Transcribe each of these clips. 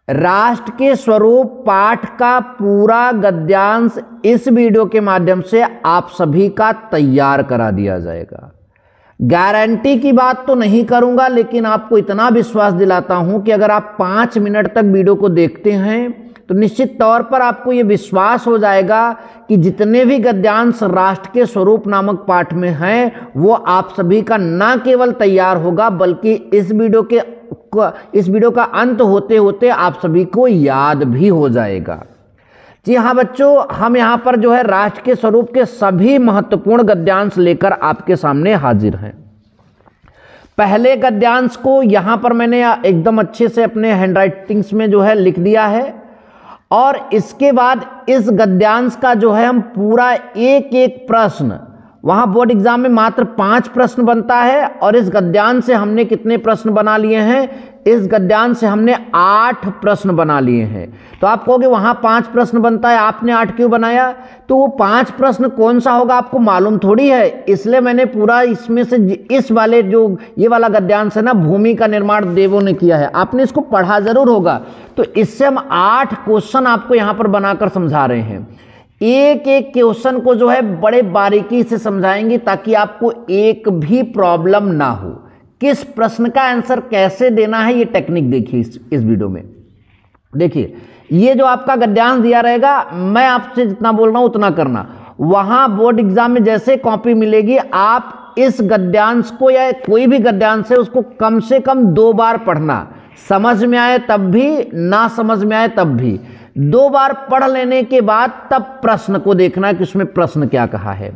राष्ट्र के स्वरूप पाठ का पूरा गद्यांश इस वीडियो के माध्यम से आप सभी का तैयार करा दिया जाएगा। गारंटी की बात तो नहीं करूंगा, लेकिन आपको इतना विश्वास दिलाता हूं कि अगर आप 5 मिनट तक वीडियो को देखते हैं तो निश्चित तौर पर आपको ये विश्वास हो जाएगा कि जितने भी गद्यांश राष्ट्र के स्वरूप नामक पाठ में हैं वो आप सभी का न केवल तैयार होगा बल्कि इस वीडियो का अंत होते होते आप सभी को याद भी हो जाएगा। जी हाँ बच्चों, हम यहाँ पर जो है राष्ट्र के स्वरूप के सभी महत्वपूर्ण गद्यांश लेकर आपके सामने हाजिर हैं। पहले गद्यांश को यहाँ पर मैंने एकदम अच्छे से अपने हैंडराइटिंग्स में जो है लिख दिया है और इसके बाद इस गद्यांश का जो है हम पूरा एक एक प्रश्न, वहाँ बोर्ड एग्जाम में मात्र 5 प्रश्न बनता है और इस गद्यांश से हमने कितने प्रश्न बना लिए हैं? इस गद्यांश से हमने 8 प्रश्न बना लिए हैं। तो आप कहोगे वहाँ 5 प्रश्न बनता है, आपने 8 क्यों बनाया? तो वो 5 प्रश्न कौन सा होगा आपको मालूम थोड़ी है, इसलिए मैंने पूरा इसमें से इस वाले जो ये वाला गद्यांश है ना, भूमि का निर्माण देवों ने किया है, आपने इसको पढ़ा जरूर होगा। तो इससे हम 8 क्वेश्चन आपको यहाँ पर बनाकर समझा रहे हैं। एक एक क्वेश्चन को जो है बड़े बारीकी से समझाएंगे ताकि आपको एक भी प्रॉब्लम ना हो। किस प्रश्न का आंसर कैसे देना है ये टेक्निक देखिए इस वीडियो में। देखिए ये जो आपका गद्यांश दिया रहेगा, मैं आपसे जितना बोल रहा हूं उतना करना। वहां बोर्ड एग्जाम में जैसे कॉपी मिलेगी आप इस गद्यांश को या कोई भी गद्यांश है उसको कम से कम 2 बार पढ़ना, समझ में आए तब भी, ना समझ में आए तब भी। 2 बार पढ़ लेने के बाद तब प्रश्न को देखना है कि उसमें प्रश्न क्या कहा है।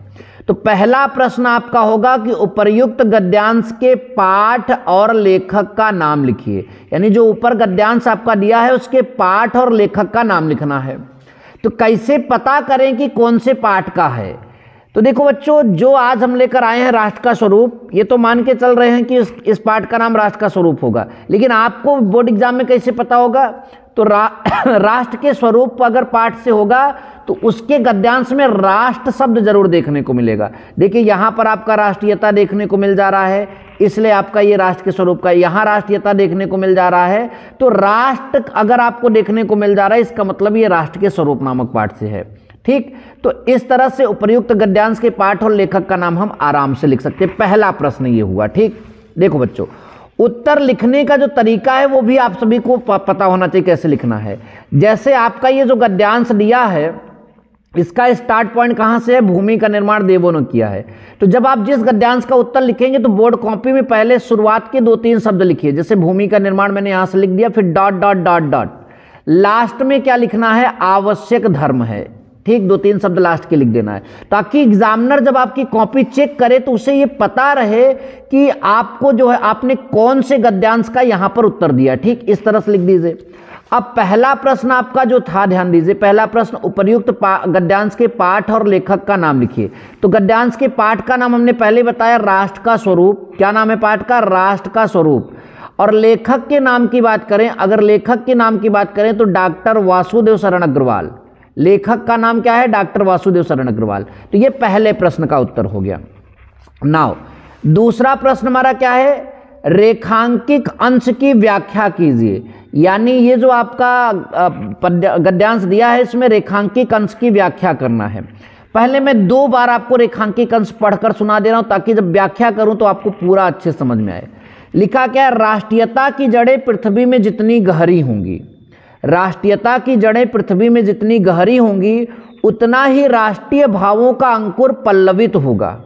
तो पहला प्रश्न आपका होगा कि उपर्युक्त गद्यांश के पाठ और लेखक का नाम लिखिए। यानी जो ऊपर गद्यांश आपका दिया है उसके पाठ और लेखक का नाम लिखना है। तो कैसे पता करें कि कौन से पाठ का है? तो देखो बच्चों, जो आज हम लेकर आए हैं राष्ट्र का स्वरूप, ये तो मान के चल रहे हैं कि इस पाठ का नाम राष्ट्र का स्वरूप होगा, लेकिन आपको बोर्ड एग्जाम में कैसे पता होगा? तो राष्ट्र के स्वरूप अगर पाठ से होगा तो उसके गद्यांश में राष्ट्र शब्द जरूर देखने को मिलेगा। देखिए यहाँ पर आपका राष्ट्रीयता देखने को मिल जा रहा है, इसलिए आपका ये राष्ट्र के स्वरूप का, यहाँ राष्ट्रीयता देखने को मिल जा रहा है। तो राष्ट्र अगर आपको देखने को मिल जा रहा है इसका मतलब ये राष्ट्र के स्वरूप नामक पाठ से है। ठीक, तो इस तरह से उपर्युक्त गद्यांश के पाठ और लेखक का नाम हम आराम से लिख सकते हैं। पहला प्रश्न ये हुआ। ठीक, देखो बच्चों, उत्तर लिखने का जो तरीका है वो भी आप सभी को पता होना चाहिए कैसे लिखना है। जैसे आपका ये जो गद्यांश दिया है इसका स्टार्ट पॉइंट कहाँ से है? भूमि का निर्माण देवों ने किया है। तो जब आप जिस गद्यांश का उत्तर लिखेंगे तो बोर्ड कॉपी में पहले शुरुआत के 2-3 शब्द लिखिए। जैसे भूमि का निर्माण मैंने यहाँ से लिख दिया, फिर dot dot dot dot, last में क्या लिखना है? आवश्यक धर्म है। ठीक, 2-3 शब्द लास्ट के लिख देना है ताकि एग्जामिनर जब आपकी कॉपी चेक करे तो उसे ये पता रहे कि आपको जो है आपने कौन से गद्यांश का यहाँ पर उत्तर दिया। ठीक, इस तरह से लिख दीजिए। अब पहला प्रश्न आपका जो था, ध्यान दीजिए, पहला प्रश्न उपर्युक्त गद्यांश के पाठ और लेखक का नाम लिखिए। तो गद्यांश के पाठ का नाम हमने पहले बताया राष्ट्र का स्वरूप। क्या नाम है पाठ का? राष्ट्र का स्वरूप। और लेखक के नाम की बात करें, अगर लेखक के नाम की बात करें तो डॉक्टर वासुदेव शरण अग्रवाल। लेखक का नाम क्या है? डॉक्टर वासुदेव शरण अग्रवाल। तो ये पहले प्रश्न का उत्तर हो गया। नाउ दूसरा प्रश्न हमारा क्या है? रेखांकित अंश की व्याख्या कीजिए। यानी ये जो आपका गद्यांश दिया है इसमें रेखांकित अंश की व्याख्या करना है। पहले मैं 2 बार आपको रेखांकित अंश पढ़कर सुना दे रहा हूं ताकि जब व्याख्या करूं तो आपको पूरा अच्छे समझ में आए। लिखा क्या है? राष्ट्रीयता की जड़ें पृथ्वी में जितनी गहरी होंगी, राष्ट्रीयता की जड़ें पृथ्वी में जितनी गहरी होंगी उतना ही राष्ट्रीय भावों का अंकुर पल्लवित होगा।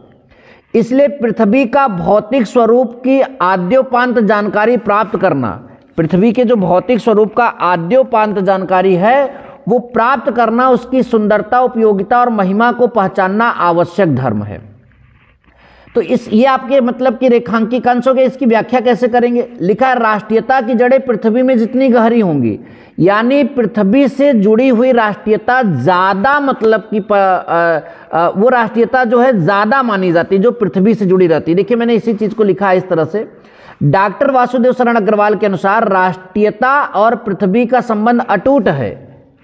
इसलिए पृथ्वी का भौतिक स्वरूप की आद्योपांत जानकारी प्राप्त करना, पृथ्वी के जो भौतिक स्वरूप का आद्योपांत जानकारी है वो प्राप्त करना, उसकी सुंदरता, उपयोगिता और महिमा को पहचानना आवश्यक धर्म है। तो ये आपके मतलब कि रेखांकित अंश हो गए। इसकी व्याख्या कैसे करेंगे? लिखा है राष्ट्रीयता की जड़ें पृथ्वी में जितनी गहरी होंगी, यानी पृथ्वी से जुड़ी हुई राष्ट्रीयता ज्यादा, मतलब कि वो राष्ट्रीयता जो है ज्यादा मानी जाती है जो पृथ्वी से जुड़ी रहती है। देखिए मैंने इसी चीज को लिखा है इस तरह से। डॉक्टर वासुदेव शरण अग्रवाल के अनुसार राष्ट्रीयता और पृथ्वी का संबंध अटूट है।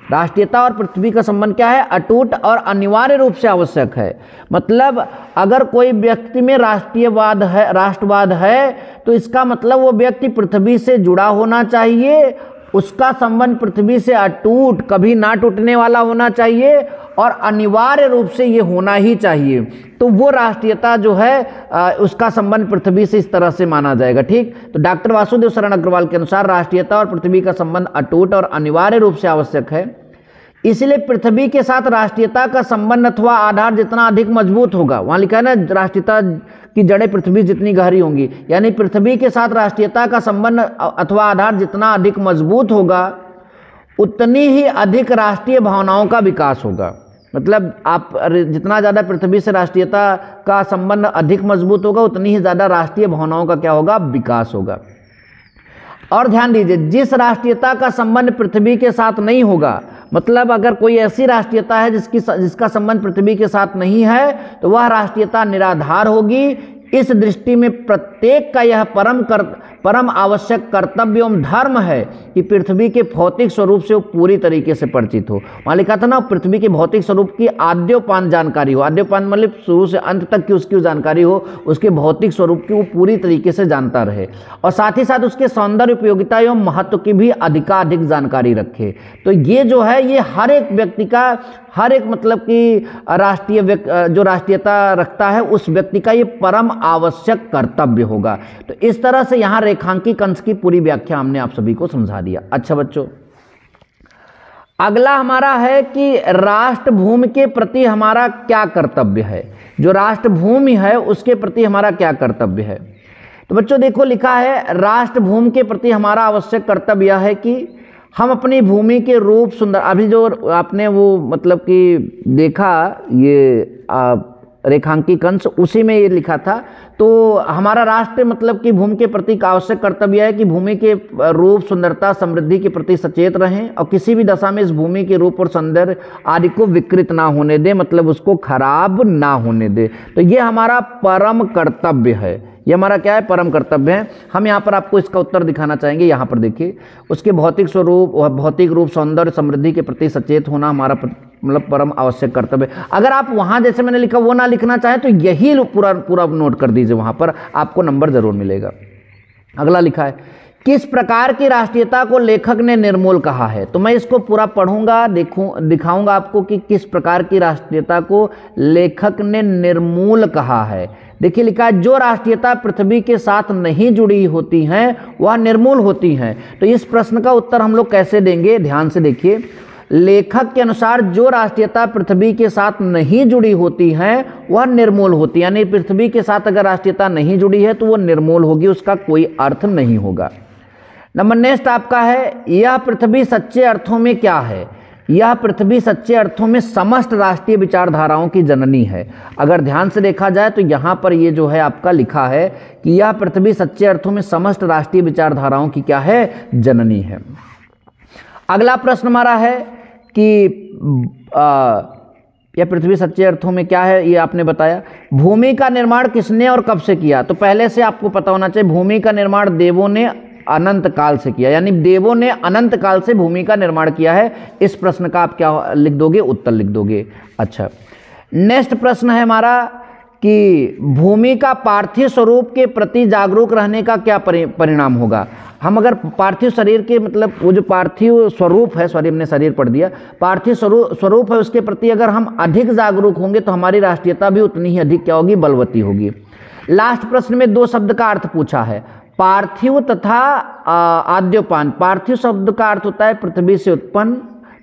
राष्ट्रीयता और पृथ्वी का संबंध क्या है? अटूट और अनिवार्य रूप से आवश्यक है। मतलब अगर कोई व्यक्ति में राष्ट्रीयवाद है, राष्ट्रवाद है, तो इसका मतलब वो व्यक्ति पृथ्वी से जुड़ा होना चाहिए उसका संबंध पृथ्वी से अटूट, कभी ना टूटने वाला होना चाहिए और अनिवार्य रूप से ये होना ही चाहिए। तो वो राष्ट्रीयता जो है उसका संबंध पृथ्वी से इस तरह से माना जाएगा। ठीक, तो डॉक्टर वासुदेव शरण अग्रवाल के अनुसार राष्ट्रीयता और पृथ्वी का संबंध अटूट और अनिवार्य रूप से आवश्यक है। इसलिए पृथ्वी के साथ राष्ट्रीयता का संबंध अथवा आधार जितना अधिक मजबूत होगा, वहां लिखा है ना राष्ट्रीयता की जड़ें पृथ्वी जितनी गहरी होंगी, यानी पृथ्वी के साथ राष्ट्रीयता का संबंध अथवा आधार जितना अधिक मजबूत होगा उतनी ही अधिक राष्ट्रीय भावनाओं का विकास होगा। मतलब आप जितना ज़्यादा पृथ्वी से राष्ट्रीयता का संबंध अधिक मजबूत होगा उतनी ही ज़्यादा राष्ट्रीय भावनाओं का क्या होगा, विकास होगा। और ध्यान दीजिए, जिस राष्ट्रीयता का संबंध पृथ्वी के साथ नहीं होगा, मतलब अगर कोई ऐसी राष्ट्रीयता है जिसका संबंध पृथ्वी के साथ नहीं है तो वह राष्ट्रीयता निराधार होगी। इस दृष्टि में प्रत्येक का यह परम आवश्यक कर्तव्य एवं धर्म है कि पृथ्वी के भौतिक स्वरूप से वो पूरी तरीके से परिचित हो। वहाँ लिखा था ना, पृथ्वी के भौतिक स्वरूप की आद्योपांत जानकारी हो। आद्योपांत मतलब शुरू से अंत तक की उसकी जानकारी हो, उसके भौतिक स्वरूप की वो पूरी तरीके से जानता रहे और साथ ही साथ उसके सौंदर्य, उपयोगिता एवं महत्व की भी अधिकाधिक जानकारी रखे। तो ये जो है ये हर एक व्यक्ति का, हर एक मतलब कि जो राष्ट्रीयता रखता है उस व्यक्ति का ये परम आवश्यक कर्तव्य होगा। तो इस तरह से यहाँ रेखांकित अंश की पूरी व्याख्या हमने आप सभी को समझा दिया। अच्छा बच्चों, अगला हमारा है कि राष्ट्रभूमि के प्रति हमारा क्या कर्तव्य है। जो राष्ट्रभूमि है उसके प्रति हमारा क्या कर्तव्य है। तो बच्चों देखो, लिखा है राष्ट्रभूमि के प्रति हमारा आवश्यक कर्तव्य यह है कि हम अपनी भूमि के रूप सुंदर, अभी जो आपने वो मतलब कि देखा ये रेखांकित अंश, उसी में ये लिखा था। तो हमारा राष्ट्र मतलब कि भूमि के प्रति का आवश्यक कर्तव्य है कि भूमि के रूप, सुंदरता, समृद्धि के प्रति सचेत रहें और किसी भी दशा में इस भूमि के रूप और सौंदर्य आदि को विकृत ना होने दे, मतलब उसको खराब ना होने दे। तो ये हमारा परम कर्तव्य है। ये हमारा क्या है, परम कर्तव्य है। हम यहाँ पर आपको इसका उत्तर दिखाना चाहेंगे। यहाँ पर देखिए, उसके भौतिक स्वरूप, भौतिक रूप, सौंदर्य, समृद्धि के प्रति सचेत होना हमारा मतलब परम आवश्यक कर्तव्य। अगर आप वहाँ जैसे मैंने लिखा वो ना लिखना चाहें तो यही पूरा नोट कर दीजिए, वहाँ पर आपको नंबर जरूर मिलेगा। अगला लिखा है, किस प्रकार की राष्ट्रीयता को लेखक ने निर्मूल कहा है। तो मैं इसको पूरा पढ़ूंगा, दिखाऊंगा आपको कि किस प्रकार की राष्ट्रीयता को लेखक ने निर्मूल कहा है। देखिए लिखा है, जो राष्ट्रीयता पृथ्वी के साथ नहीं जुड़ी होती हैं वह निर्मूल होती हैं। तो इस प्रश्न का उत्तर हम लोग कैसे देंगे, ध्यान से देखिए। लेखक के अनुसार जो राष्ट्रीयता पृथ्वी के साथ नहीं जुड़ी होती हैं वह निर्मूल होती है, यानी पृथ्वी के साथ अगर राष्ट्रीयता नहीं जुड़ी है तो वो निर्मूल होगी, उसका कोई अर्थ नहीं होगा। नंबर नेक्स्ट आपका है, यह पृथ्वी सच्चे अर्थों में क्या है। यह पृथ्वी सच्चे अर्थों में समस्त राष्ट्रीय विचारधाराओं की जननी है। अगर ध्यान से देखा जाए तो यहाँ पर ये जो है आपका लिखा है कि यह पृथ्वी सच्चे अर्थों में समस्त राष्ट्रीय विचारधाराओं की क्या है, जननी है। अगला प्रश्न हमारा है कि यह पृथ्वी सच्चे अर्थों में क्या है, ये आपने बताया। भूमि का निर्माण किसने और कब से किया। तो पहले से आपको पता होना चाहिए, भूमि का निर्माण देवों ने अनंत काल से किया, यानी देवों ने अनंत काल से भूमि का निर्माण किया है। इस प्रश्न का आप क्या लिख दोगे, उत्तर लिख दोगे। अच्छा, नेक्स्ट प्रश्न है हमारा कि भूमि का पार्थिव स्वरूप के प्रति जागरूक रहने का क्या परिणाम होगा। हम अगर पार्थिव शरीर के मतलब वो जो पार्थिव स्वरूप है, सॉरी हमने शरीर पढ़ दिया, पार्थिव स्वरूप है उसके प्रति अगर हम अधिक जागरूक होंगे तो हमारी राष्ट्रीयता भी उतनी ही अधिक क्या होगी, बलवती होगी। लास्ट प्रश्न में दो शब्द का अर्थ पूछा है, पार्थिव तथा आद्योपांत। पार्थिव शब्द का अर्थ होता है पृथ्वी से उत्पन्न,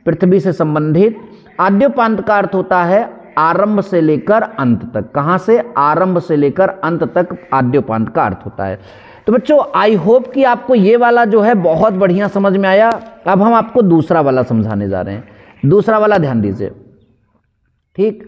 पृथ्वी से संबंधित। आद्योपांत का अर्थ होता है आरंभ से लेकर अंत तक। कहाँ से, आरंभ से लेकर अंत तक आद्योपांत का अर्थ होता है। तो बच्चों आई होप कि आपको ये वाला जो है बहुत बढ़िया समझ में आया। अब हम आपको दूसरा वाला समझाने जा रहे हैं। दूसरा वाला ध्यान दीजिए, ठीक।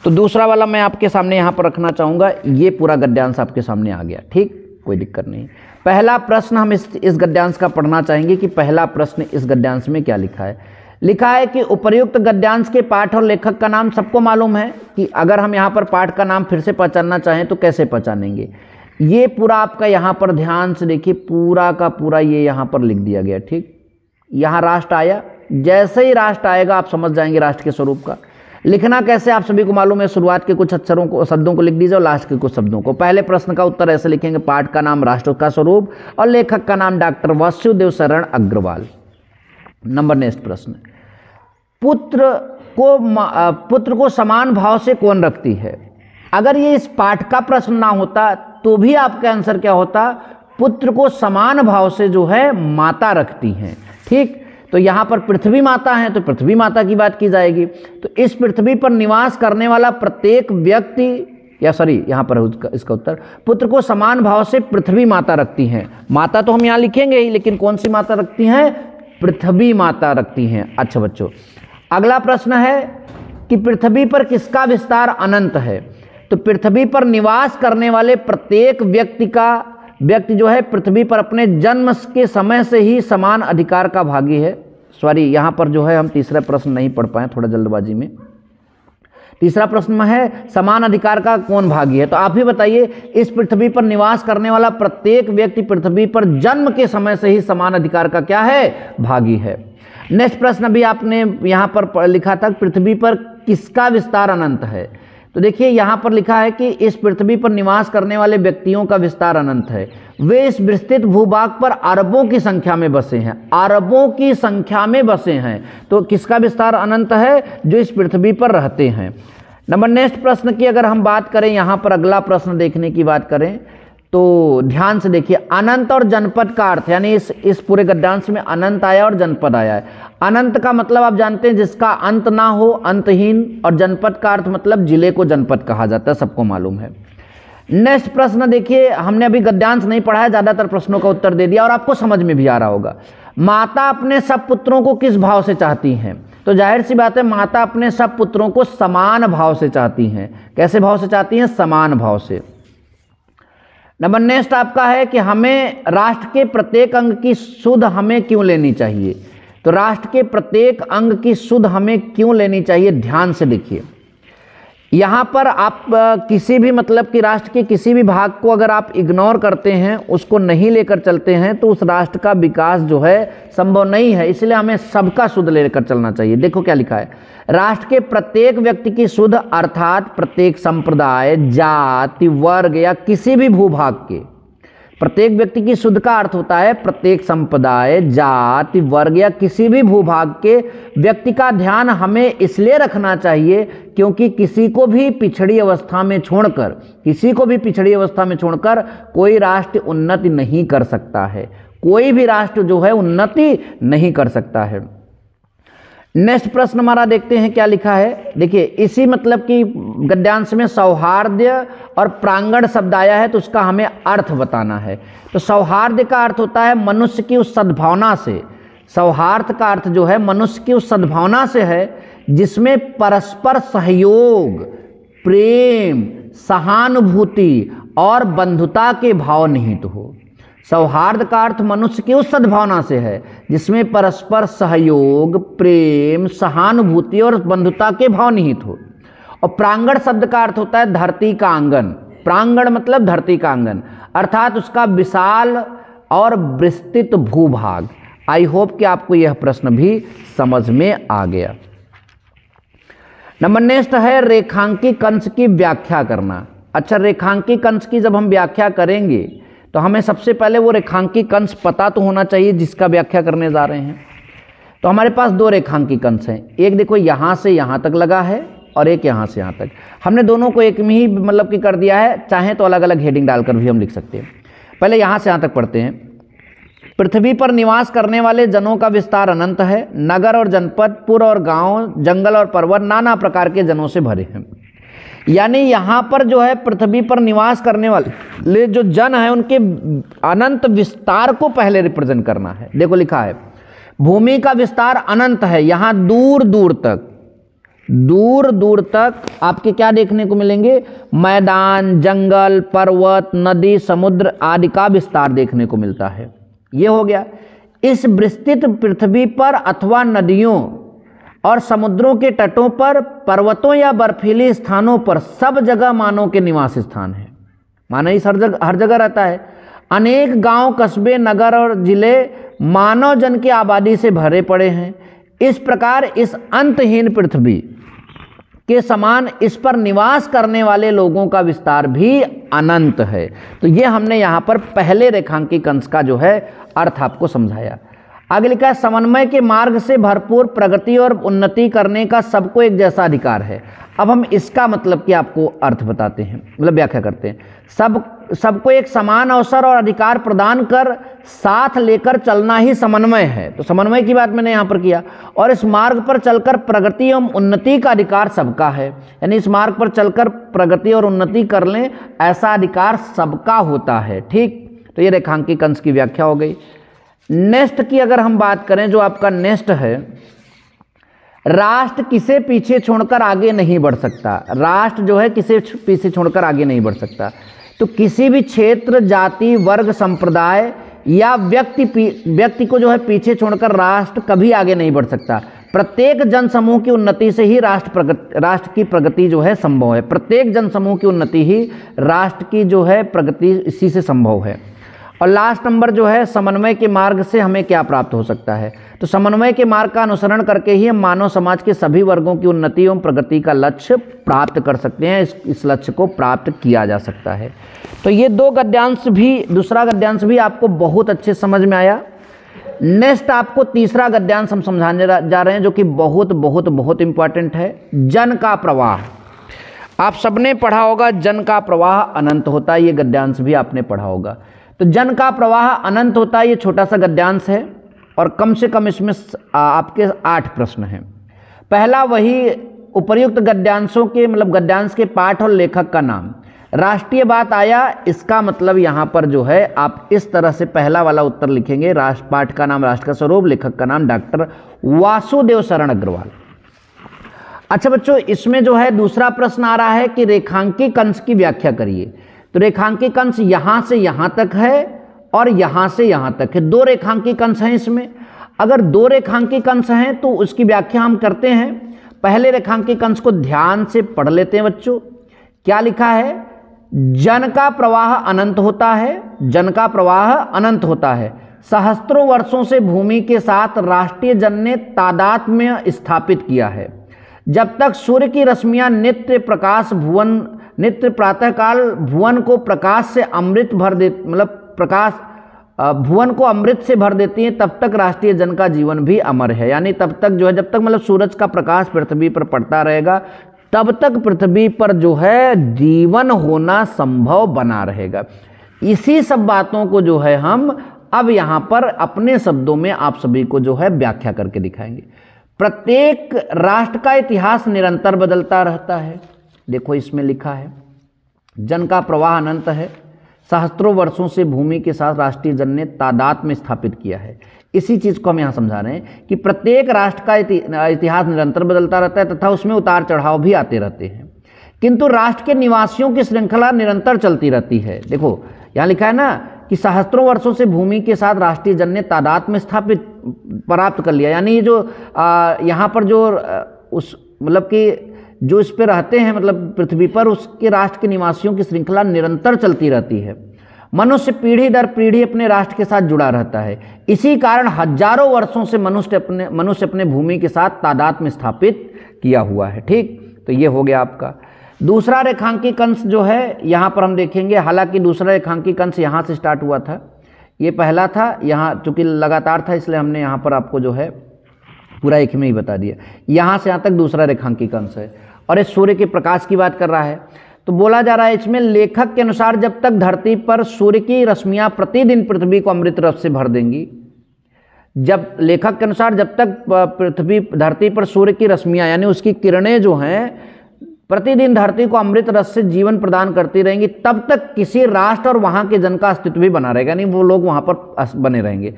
तो दूसरा वाला मैं आपके सामने यहाँ पर रखना चाहूँगा। ये पूरा गद्यांश आपके सामने आ गया, ठीक, कोई दिक्कत नहीं। पहला प्रश्न हम इस गद्यांश का पढ़ना चाहेंगे कि पहला प्रश्न इस गद्यांश में क्या लिखा है। लिखा है कि उपर्युक्त गद्यांश के पाठ और लेखक का नाम सबको मालूम है कि अगर हम यहाँ पर पाठ का नाम फिर से पहचानना चाहें तो कैसे पहचानेंगे। ये पूरा आपका यहाँ पर ध्यान से देखिए, पूरा का पूरा ये यहाँ पर लिख दिया गया, ठीक। यहाँ राष्ट्र आया, जैसे ही राष्ट्र आएगा आप समझ जाएंगे राष्ट्र के स्वरूप का। लिखना कैसे आप सभी को मालूम है, शुरुआत के कुछ अक्षरों को, शब्दों को लिख दीजिए और लास्ट के कुछ शब्दों को। पहले प्रश्न का उत्तर ऐसे लिखेंगे, पाठ का नाम राष्ट्र का स्वरूप और लेखक का नाम डॉक्टर वासुदेव शरण अग्रवाल। नंबर नेक्स्ट प्रश्न, पुत्र को समान भाव से कौन रखती है? अगर ये इस पाठ का प्रश्न ना होता तो भी आपका आंसर क्या होता? पुत्र को समान भाव से जो है माता रखती हैं। ठीक, तो यहाँ पर पृथ्वी माता है तो पृथ्वी माता की बात की जाएगी। तो इस पृथ्वी पर निवास करने वाला प्रत्येक व्यक्ति, या सॉरी यहाँ पर इसका उत्तर, पुत्र को समान भाव से पृथ्वी माता रखती हैं। माता तो हम यहाँ लिखेंगे ही, लेकिन कौन सी माता रखती हैं? पृथ्वी माता रखती हैं। अच्छा बच्चों, अगला प्रश्न है कि पृथ्वी पर किसका विस्तार अनंत है? तो पृथ्वी पर निवास करने वाले प्रत्येक व्यक्ति जो है पृथ्वी पर अपने जन्म के समय से ही समान अधिकार का भागी है। सॉरी, यहाँ पर जो है हम तीसरा प्रश्न नहीं पढ़ पाए, थोड़ा जल्दबाजी में। तीसरा प्रश्न में है समान अधिकार का कौन भागी है? तो आप ही बताइए, इस पृथ्वी पर निवास करने वाला प्रत्येक व्यक्ति पृथ्वी पर जन्म के समय से ही समान अधिकार का क्या है? भागी है। नेक्स्ट प्रश्न भी आपने यहाँ पर लिखा था, पृथ्वी पर किसका विस्तार अनंत है? तो देखिए यहाँ पर लिखा है कि इस पृथ्वी पर निवास करने वाले व्यक्तियों का विस्तार अनंत है। वे इस विस्तृत भूभाग पर अरबों की संख्या में बसे हैं, अरबों की संख्या में बसे हैं। तो किसका विस्तार अनंत है? जो इस पृथ्वी पर रहते हैं। नंबर नेक्स्ट प्रश्न की अगर हम बात करें, यहाँ पर अगला प्रश्न देखने की बात करें तो ध्यान से देखिए, अनंत और जनपद का अर्थ, यानी इस पूरे गद्यांश में अनंत आया और जनपद आया है। अनंत का मतलब आप जानते हैं जिसका अंत ना हो, अंतहीन, और जनपद का अर्थ मतलब जिले को जनपद कहा जाता है, सबको मालूम है। नेक्स्ट प्रश्न देखिए, हमने अभी गद्यांश नहीं पढ़ा है, ज्यादातर प्रश्नों का उत्तर दे दिया और आपको समझ में भी आ रहा होगा। माता अपने सब पुत्रों को किस भाव से चाहती हैं? तो जाहिर सी बात है, माता अपने सब पुत्रों को समान भाव से चाहती हैं। कैसे भाव से चाहती हैं? समान भाव से। नंबर नेक्स्ट आपका है कि हमें राष्ट्र के प्रत्येक अंग की सुध हमें क्यों लेनी चाहिए? तो राष्ट्र के प्रत्येक अंग की सुध हमें क्यों लेनी चाहिए? ध्यान से देखिए, यहाँ पर आप किसी भी मतलब कि राष्ट्र के किसी भी भाग को अगर आप इग्नोर करते हैं, उसको नहीं लेकर चलते हैं, तो उस राष्ट्र का विकास जो है संभव नहीं है। इसलिए हमें सबका सुध लेकर चलना चाहिए। देखो क्या लिखा है, राष्ट्र के प्रत्येक व्यक्ति की सुध अर्थात प्रत्येक संप्रदाय, जाति, वर्ग या किसी भी भूभाग के, प्रत्येक व्यक्ति की सुध का अर्थ होता है प्रत्येक संप्रदाय, जाति, वर्ग या किसी भी भूभाग के व्यक्ति का ध्यान हमें इसलिए रखना चाहिए क्योंकि किसी को भी पिछड़ी अवस्था में छोड़कर कोई राष्ट्र उन्नति नहीं कर सकता है। कोई भी राष्ट्र जो है उन्नति नहीं कर सकता है। नेक्स्ट प्रश्न हमारा देखते हैं क्या लिखा है। देखिए, इसी मतलब कि गद्यांश में सौहार्द और प्रांगण शब्द आया है, तो उसका हमें अर्थ बताना है। तो सौहार्द का अर्थ होता है मनुष्य की उस सद्भावना से, सौहार्द का अर्थ जो है मनुष्य की उस सद्भावना से है जिसमें परस्पर सहयोग, प्रेम, सहानुभूति और बंधुता के भाव निहित हो। सौहार्द का अर्थ मनुष्य की उस सद्भावना से है जिसमें परस्पर सहयोग, प्रेम, सहानुभूति और बंधुता के भाव निहित हो। और प्रांगण शब्द का अर्थ होता है धरती का आंगन। प्रांगण मतलब धरती का आंगन, अर्थात उसका विशाल और विस्तृत भूभाग। आई होप कि आपको यह प्रश्न भी समझ में आ गया। नंबर नेक्स्ट है रेखांकी कंस की व्याख्या करना। अच्छा, रेखांकी कंस की जब हम व्याख्या करेंगे तो हमें सबसे पहले वो रेखांकी कंस पता तो होना चाहिए जिसका व्याख्या करने जा रहे हैं। तो हमारे पास दो रेखांकी कंस हैं, एक देखो यहाँ से यहाँ तक लगा है और एक यहाँ से यहाँ तक। हमने दोनों को एक में ही मतलब कि कर दिया है, चाहे तो अलग अलग हेडिंग डालकर भी हम लिख सकते हैं। पहले यहाँ से यहाँ तक पढ़ते हैं। पृथ्वी पर निवास करने वाले जनों का विस्तार अनंत है। नगर और जनपद, पुर और गांव, जंगल और पर्वत नाना प्रकार के जनों से भरे हैं। यानी यहाँ पर जो है पृथ्वी पर निवास करने वाले जो जन है उनके अनंत विस्तार को पहले रिप्रेजेंट करना है। देखो लिखा है भूमि का विस्तार अनंत है। यहाँ दूर दूर तक आपके क्या देखने को मिलेंगे? मैदान, जंगल, पर्वत, नदी, समुद्र आदि का विस्तार देखने को मिलता है। ये हो गया। इस विस्तृत पृथ्वी पर अथवा नदियों और समुद्रों के तटों पर, पर्वतों या बर्फीले स्थानों पर सब जगह मानव के निवास स्थान है। मानव इस हर जगह रहता है। अनेक गांव, कस्बे, नगर और जिले मानव जन की आबादी से भरे पड़े हैं। इस प्रकार इस अंतहीन पृथ्वी के समान इस पर निवास करने वाले लोगों का विस्तार भी अनंत है। तो ये हमने यहाँ पर पहले रेखांकी कंस का जो है अर्थ आपको समझाया। आगे लिखा है समन्वय के मार्ग से भरपूर प्रगति और उन्नति करने का सबको एक जैसा अधिकार है। अब हम इसका मतलब कि आपको अर्थ बताते हैं, मतलब व्याख्या करते हैं। सबको एक समान अवसर और अधिकार प्रदान कर साथ लेकर चलना ही समन्वय है। तो समन्वय की बात मैंने यहाँ पर किया। और इस मार्ग पर चलकर प्रगति एवं उन्नति का अधिकार सबका है, यानी इस मार्ग पर चलकर प्रगति और उन्नति कर लें ऐसा अधिकार सबका होता है। ठीक, तो ये रेखांकित अंश की व्याख्या हो गई। नेक्स्ट की अगर हम बात करें, जो आपका नेक्स्ट है, राष्ट्र किसे पीछे छोड़कर आगे नहीं बढ़ सकता। राष्ट्र जो है किसे पीछे छोड़कर आगे नहीं बढ़ सकता। तो किसी भी क्षेत्र, जाति, वर्ग, संप्रदाय या व्यक्ति को जो है पीछे छोड़कर राष्ट्र कभी आगे नहीं बढ़ सकता। प्रत्येक जनसमूह की उन्नति से ही राष्ट्र की प्रगति जो है संभव है। प्रत्येक जनसमूह की उन्नति ही राष्ट्र की जो है प्रगति इसी से संभव है। और लास्ट नंबर जो है, समन्वय के मार्ग से हमें क्या प्राप्त हो सकता है। तो समन्वय के मार्ग का अनुसरण करके ही हम मानव समाज के सभी वर्गों की उन्नति एवं प्रगति का लक्ष्य प्राप्त कर सकते हैं। इस लक्ष्य को प्राप्त किया जा सकता है। तो ये दूसरा गद्यांश भी आपको बहुत अच्छे समझ में आया। नेक्स्ट आपको तीसरा गद्यांश हम समझाने जा रहे हैं, जो कि बहुत बहुत बहुत इंपॉर्टेंट है। जन का प्रवाह। आप सबने पढ़ा होगा, जन का प्रवाह अनंत होता है। ये गद्यांश भी आपने पढ़ा होगा। तो जन का प्रवाह अनंत होता है, ये छोटा सा गद्यांश है और कम से कम इसमें आपके 8 प्रश्न हैं। पहला, वही उपर्युक्त गद्यांशों के मतलब गद्यांश के पाठ और लेखक का नाम। राष्ट्रीय बात आया, इसका मतलब यहाँ पर जो है आप इस तरह से पहला वाला उत्तर लिखेंगे। पाठ का नाम राष्ट्र का स्वरूप, लेखक का नाम डॉक्टर वासुदेव शरण अग्रवाल। अच्छा बच्चों, इसमें जो है दूसरा प्रश्न आ रहा है कि रेखांकित अंश की व्याख्या करिए। तो रेखांकित अंश यहाँ से यहाँ तक है और यहाँ से यहाँ तक है। 2 रेखांकित अंश हैं इसमें। अगर 2 रेखांकित अंश हैं तो उसकी व्याख्या हम करते हैं। पहले रेखांकित अंश को ध्यान से पढ़ लेते हैं बच्चों। क्या लिखा है? जन का प्रवाह अनंत होता है। जन का प्रवाह अनंत होता है। सहस्त्रों वर्षों से भूमि के साथ राष्ट्रीय जन ने तादात्म्य स्थापित किया है। जब तक सूर्य की रश्मियां नित्य प्रातःकाल भुवन को प्रकाश से अमृत भर दे भुवन को अमृत से भर देती हैं, तब तक राष्ट्रीय जन का जीवन भी अमर है। यानी तब तक जो है, जब तक मतलब सूरज का प्रकाश पृथ्वी पर पड़ता रहेगा, तब तक पृथ्वी पर जो है जीवन होना संभव बना रहेगा। इसी सब बातों को जो है हम अब यहाँ पर अपने शब्दों में आप सभी को जो है व्याख्या करके दिखाएंगे। प्रत्येक राष्ट्र का इतिहास निरंतर बदलता रहता है। देखो इसमें लिखा है, जन का प्रवाह अनंत है। सहस्त्रों वर्षों से भूमि के साथ राष्ट्रीय जन ने तादात्म्य स्थापित किया है। इसी चीज़ को हम यहाँ समझा रहे हैं कि प्रत्येक राष्ट्र का इतिहास निरंतर बदलता रहता है तथा उसमें उतार चढ़ाव भी आते रहते हैं, किंतु राष्ट्र के निवासियों की श्रृंखला निरंतर चलती रहती है। देखो यहाँ लिखा है ना कि सहस्त्रों वर्षों से भूमि के साथ राष्ट्रीय जन ने तादात्म्य स्थापित प्राप्त कर लिया। यानी ये जो यहाँ पर जो उस मतलब कि जो इस पे रहते हैं, मतलब पृथ्वी पर, उसके राष्ट्र के निवासियों की श्रृंखला निरंतर चलती रहती है। मनुष्य पीढ़ी दर पीढ़ी अपने राष्ट्र के साथ जुड़ा रहता है। इसी कारण हजारों वर्षों से मनुष्य अपने भूमि के साथ तादात्म्य स्थापित किया हुआ है। ठीक, तो ये हो गया आपका दूसरा रेखांकित अंश जो है। यहाँ पर हम देखेंगे, हालांकि दूसरा रेखांकित अंश यहाँ से स्टार्ट हुआ था, ये पहला था। यहाँ चूंकि लगातार था इसलिए हमने यहाँ पर आपको जो है पूरा एक में ही बता दिया। यहाँ से यहाँ तक दूसरा रेखांकित अंश है और इस सूर्य के प्रकाश की बात कर रहा है। तो बोला जा रहा है इसमें, लेखक के अनुसार जब तक धरती पर सूर्य की रश्मियां प्रतिदिन पृथ्वी को अमृत रस से भर देंगी, जब लेखक के अनुसार जब तक धरती पर सूर्य की रश्मियां यानी उसकी किरणें जो हैं प्रतिदिन धरती को अमृत रस से जीवन प्रदान करती रहेंगी, तब तक किसी राष्ट्र और वहां के जन का अस्तित्व भी बना रहेगा, यानी वो लोग वहां पर बने रहेंगे।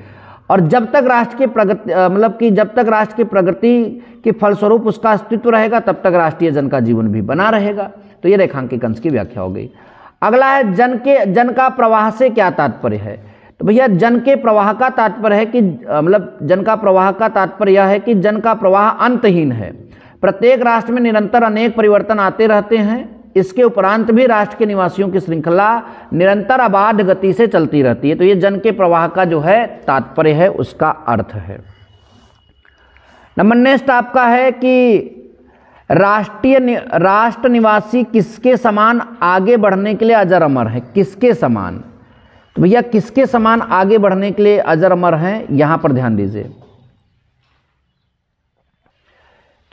और जब तक राष्ट्र की प्रगति मतलब कि जब तक राष्ट्र की प्रगति के फलस्वरूप उसका अस्तित्व रहेगा, तब तक राष्ट्रीय जन का जीवन भी बना रहेगा। तो ये रेखांकित अंश की व्याख्या हो गई। अगला है जन का प्रवाह से क्या तात्पर्य है। तो भैया जन के प्रवाह का तात्पर्य है कि मतलब जन का प्रवाह का तात्पर्य यह है कि जन का प्रवाह अंतहीन है। प्रत्येक राष्ट्र में निरंतर अनेक परिवर्तन आते रहते हैं। इसके उपरांत भी राष्ट्र के निवासियों की श्रृंखला निरंतर अबाध गति से चलती रहती है। तो ये जन के प्रवाह का जो है तात्पर्य है, उसका अर्थ है। नंबर नेक्स्ट आपका है कि राष्ट्र निवासी किसके समान आगे बढ़ने के लिए अजर अमर है। किसके समान? तो भैया किसके समान आगे बढ़ने के लिए अजर अमर हैं, यहां पर ध्यान दीजिए।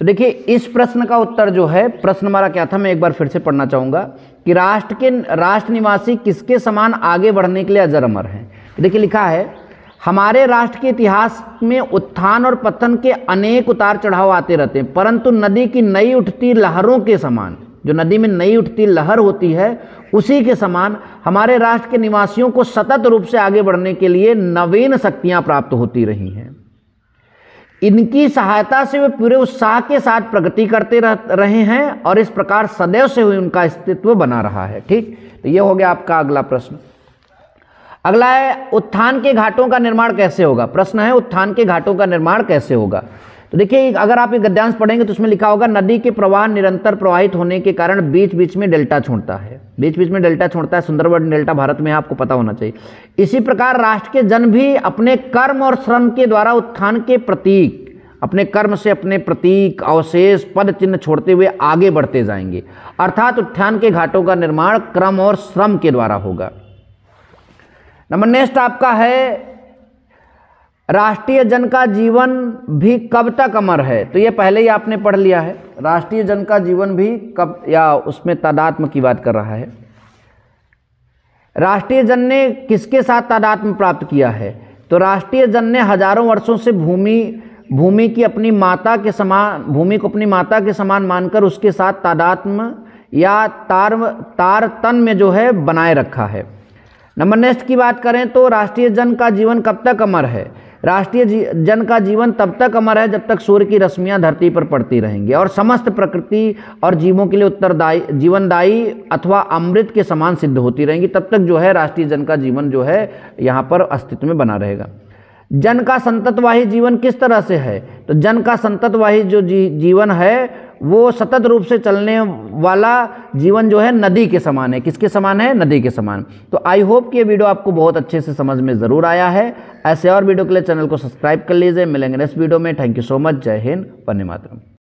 तो देखिए इस प्रश्न का उत्तर जो है, प्रश्न हमारा क्या था, मैं एक बार फिर से पढ़ना चाहूंगा कि राष्ट्र निवासी किसके समान आगे बढ़ने के लिए अजर अमर हैं। देखिए लिखा है, हमारे राष्ट्र के इतिहास में उत्थान और पतन के अनेक उतार चढ़ाव आते रहते हैं, परंतु नदी की नई उठती लहरों के समान, जो नदी में नई उठती लहर होती है उसी के समान हमारे राष्ट्र के निवासियों को सतत रूप से आगे बढ़ने के लिए नवीन शक्तियां प्राप्त होती रही हैं। इनकी सहायता से वे पूरे उत्साह के साथ प्रगति करते रहे हैं और इस प्रकार सदैव से हुई उनका अस्तित्व बना रहा है। ठीक, तो ये हो गया आपका अगला प्रश्न। अगला है, उत्थान के घाटों का निर्माण कैसे होगा। प्रश्न है, उत्थान के घाटों का निर्माण कैसे होगा। तो देखिए अगर आप ये गद्यांश पढ़ेंगे तो उसमें लिखा होगा, नदी के प्रवाह निरंतर प्रवाहित होने के कारण बीच बीच में डेल्टा छोड़ता है, बीच बीच में डेल्टा छोड़ता है। सुंदरबन डेल्टा भारत में आपको पता होना चाहिए। इसी प्रकार राष्ट्र के जन भी अपने कर्म और श्रम के द्वारा उत्थान के प्रतीक, अपने कर्म से अपने प्रतीक, अवशेष, पद चिन्ह छोड़ते हुए आगे बढ़ते जाएंगे। अर्थात उत्थान के घाटों का निर्माण क्रम और श्रम के द्वारा होगा। नंबर नेक्स्ट आपका है, राष्ट्रीय जन का जीवन भी कब तक अमर है। तो ये पहले ही आपने पढ़ लिया है, राष्ट्रीय जन का जीवन भी कब, या उसमें तादात्म्य की बात कर रहा है। राष्ट्रीय जन ने किसके साथ तादात्म्य प्राप्त किया है। तो राष्ट्रीय जन ने हजारों वर्षों से भूमि की अपनी माता के समान, भूमि को अपनी माता के समान मानकर उसके साथ तादात्म्य या तारतम्य में जो है बनाए रखा है। नंबर नेक्स्ट की बात करें तो राष्ट्रीय जन का जीवन कब तक अमर है। राष्ट्रीय जन का जीवन तब तक अमर है जब तक सूर्य की रश्मियां धरती पर पड़ती रहेंगी और समस्त प्रकृति और जीवों के लिए उत्तरदायी, जीवनदायी अथवा अमृत के समान सिद्ध होती रहेंगी, तब तक जो है राष्ट्रीय जन का जीवन जो है यहाँ पर अस्तित्व में बना रहेगा। जन का संततवाही जीवन किस तरह से है। तो जन का संततवाही जो जीवन है वो सतत रूप से चलने वाला जीवन जो है नदी के समान है। किसके समान है, नदी के समान। तो आई होप कि ये वीडियो आपको बहुत अच्छे से समझ में ज़रूर आया है। ऐसे और वीडियो के लिए चैनल को सब्सक्राइब कर लीजिए। मिलेंगे नेक्स्ट वीडियो में। Thank you so much. जय हिंद, वंदे मातरम।